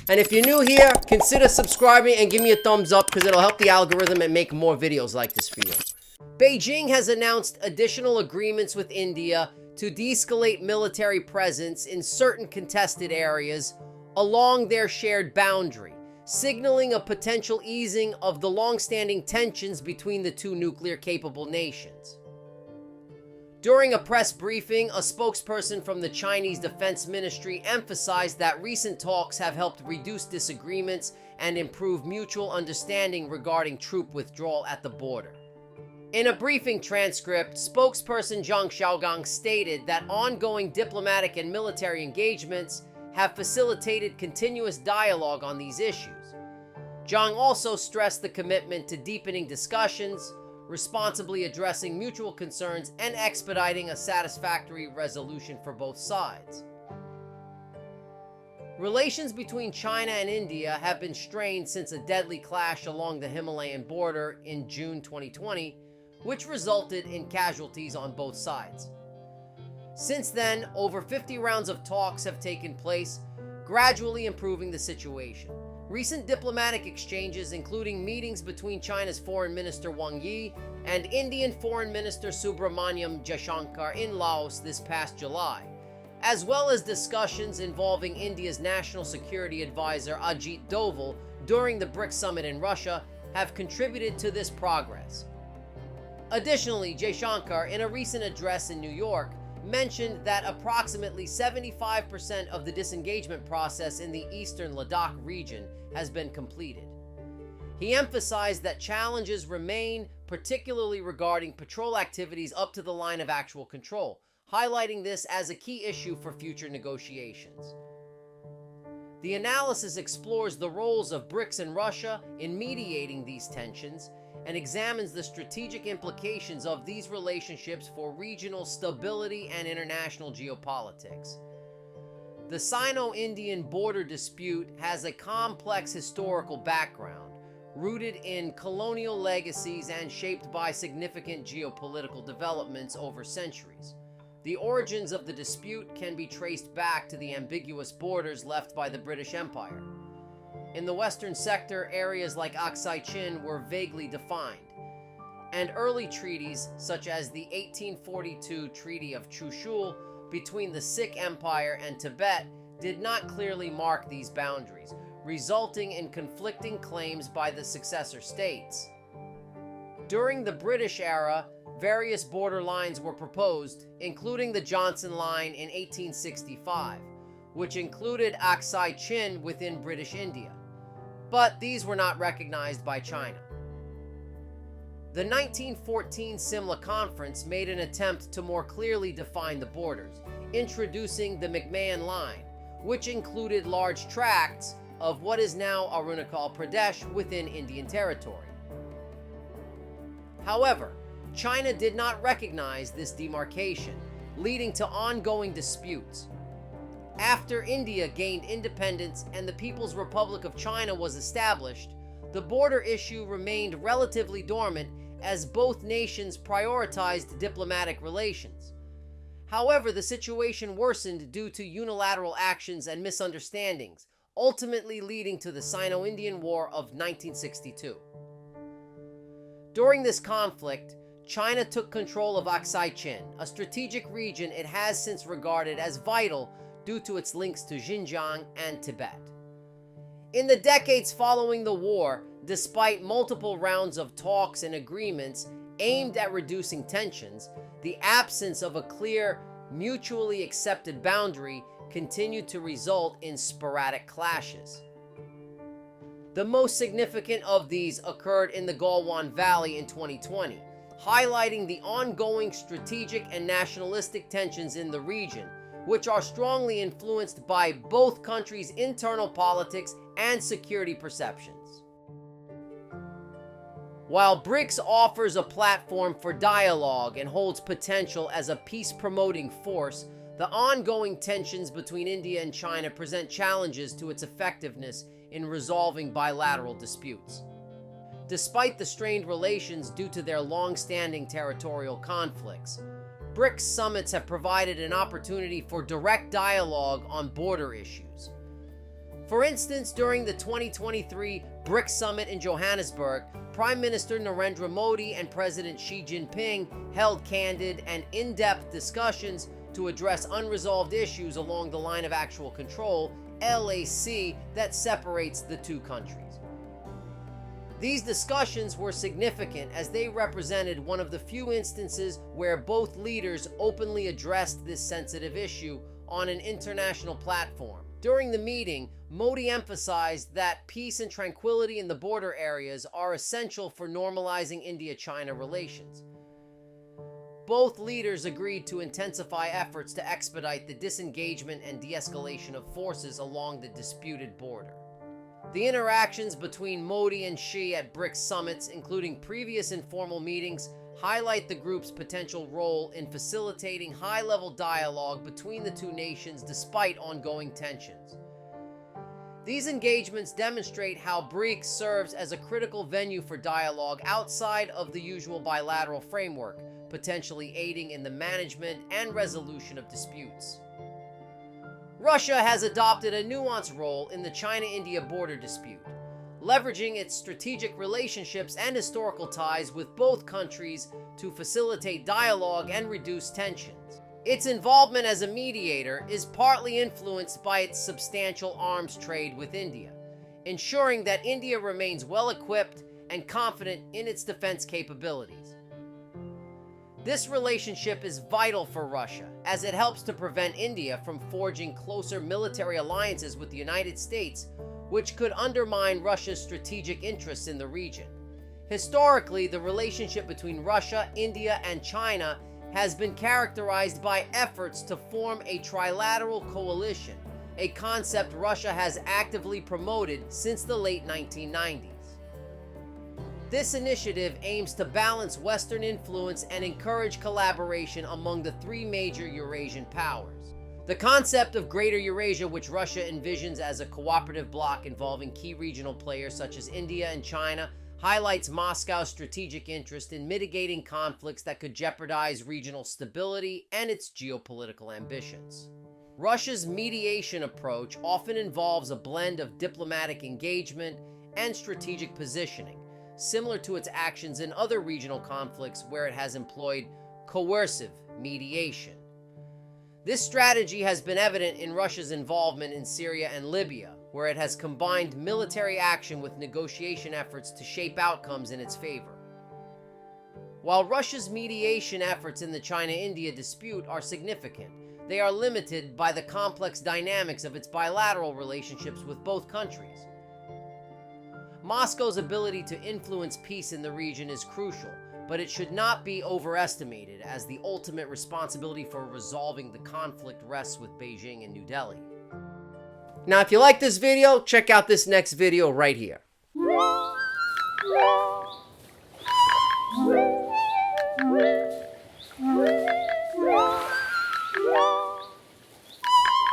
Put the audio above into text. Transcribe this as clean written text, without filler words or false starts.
And if you're new here, consider subscribing and give me a thumbs up because it'll help the algorithm and make more videos like this for you. Beijing has announced additional agreements with India to de-escalate military presence in certain contested areas along their shared boundary, signaling a potential easing of the long-standing tensions between the two nuclear-capable nations. During a press briefing, a spokesperson from the Chinese Defense Ministry emphasized that recent talks have helped reduce disagreements and improve mutual understanding regarding troop withdrawal at the border. In a briefing transcript, spokesperson Zhang Xiaogang stated that ongoing diplomatic and military engagements have facilitated continuous dialogue on these issues. Zhang also stressed the commitment to deepening discussions, responsibly addressing mutual concerns, and expediting a satisfactory resolution for both sides. Relations between China and India have been strained since a deadly clash along the Himalayan border in June 2020, which resulted in casualties on both sides. Since then, over 50 rounds of talks have taken place, gradually improving the situation. Recent diplomatic exchanges, including meetings between China's Foreign Minister Wang Yi and Indian Foreign Minister Subramaniam Jaishankar in Laos this past July, as well as discussions involving India's National Security Advisor Ajit Doval during the BRICS Summit in Russia, have contributed to this progress. Additionally, Jaishankar, in a recent address in New York, mentioned that approximately 75% of the disengagement process in the eastern Ladakh region has been completed. He emphasized that challenges remain, particularly regarding patrol activities up to the line of actual control, highlighting this as a key issue for future negotiations. The analysis explores the roles of BRICS and Russia in mediating these tensions and examines the strategic implications of these relationships for regional stability and international geopolitics. The Sino-Indian border dispute has a complex historical background, rooted in colonial legacies and shaped by significant geopolitical developments over centuries. The origins of the dispute can be traced back to the ambiguous borders left by the British Empire. In the western sector, areas like Aksai Chin were vaguely defined, and early treaties, such as the 1842 Treaty of Chushul between the Sikh Empire and Tibet, did not clearly mark these boundaries, resulting in conflicting claims by the successor states. During the British era, various border lines were proposed, including the Johnson Line in 1865, which included Aksai Chin within British India, but these were not recognized by China. The 1914 Simla Conference made an attempt to more clearly define the borders, introducing the McMahon Line, which included large tracts of what is now Arunachal Pradesh within Indian territory. However, China did not recognize this demarcation, leading to ongoing disputes. After India gained independence and the People's Republic of China was established, the border issue remained relatively dormant as both nations prioritized diplomatic relations. However, the situation worsened due to unilateral actions and misunderstandings, ultimately leading to the Sino-Indian War of 1962. During this conflict, China took control of Aksai Chin, a strategic region it has since regarded as vital due to its links to Xinjiang and Tibet. In the decades following the war, despite multiple rounds of talks and agreements aimed at reducing tensions, the absence of a clear, mutually accepted boundary continued to result in sporadic clashes. The most significant of these occurred in the Galwan Valley in 2020, highlighting the ongoing strategic and nationalistic tensions in the region, which are strongly influenced by both countries' internal politics and security perceptions. While BRICS offers a platform for dialogue and holds potential as a peace-promoting force, the ongoing tensions between India and China present challenges to its effectiveness in resolving bilateral disputes. Despite the strained relations due to their long-standing territorial conflicts, BRICS summits have provided an opportunity for direct dialogue on border issues. For instance, during the 2023 BRICS Summit in Johannesburg, Prime Minister Narendra Modi and President Xi Jinping held candid and in-depth discussions to address unresolved issues along the line of actual control, LAC, that separates the two countries. These discussions were significant as they represented one of the few instances where both leaders openly addressed this sensitive issue on an international platform. During the meeting, Modi emphasized that peace and tranquility in the border areas are essential for normalizing India-China relations. Both leaders agreed to intensify efforts to expedite the disengagement and de-escalation of forces along the disputed border. The interactions between Modi and Xi at BRICS summits, including previous informal meetings, highlight the group's potential role in facilitating high-level dialogue between the two nations despite ongoing tensions. These engagements demonstrate how BRICS serves as a critical venue for dialogue outside of the usual bilateral framework, potentially aiding in the management and resolution of disputes. Russia has adopted a nuanced role in the China-India border dispute, leveraging its strategic relationships and historical ties with both countries to facilitate dialogue and reduce tensions. Its involvement as a mediator is partly influenced by its substantial arms trade with India, ensuring that India remains well-equipped and confident in its defense capabilities. This relationship is vital for Russia, as it helps to prevent India from forging closer military alliances with the United States, which could undermine Russia's strategic interests in the region. Historically, the relationship between Russia, India, and China has been characterized by efforts to form a trilateral coalition, a concept Russia has actively promoted since the late 1990s. This initiative aims to balance Western influence and encourage collaboration among the three major Eurasian powers. The concept of Greater Eurasia, which Russia envisions as a cooperative bloc involving key regional players such as India and China, highlights Moscow's strategic interest in mitigating conflicts that could jeopardize regional stability and its geopolitical ambitions. Russia's mediation approach often involves a blend of diplomatic engagement and strategic positioning, similar to its actions in other regional conflicts where it has employed coercive mediation. This strategy has been evident in Russia's involvement in Syria and Libya, where it has combined military action with negotiation efforts to shape outcomes in its favor. While Russia's mediation efforts in the China-India dispute are significant, they are limited by the complex dynamics of its bilateral relationships with both countries. Moscow's ability to influence peace in the region is crucial, but it should not be overestimated, as the ultimate responsibility for resolving the conflict rests with Beijing and New Delhi. Now, if you like this video, check out this next video right here.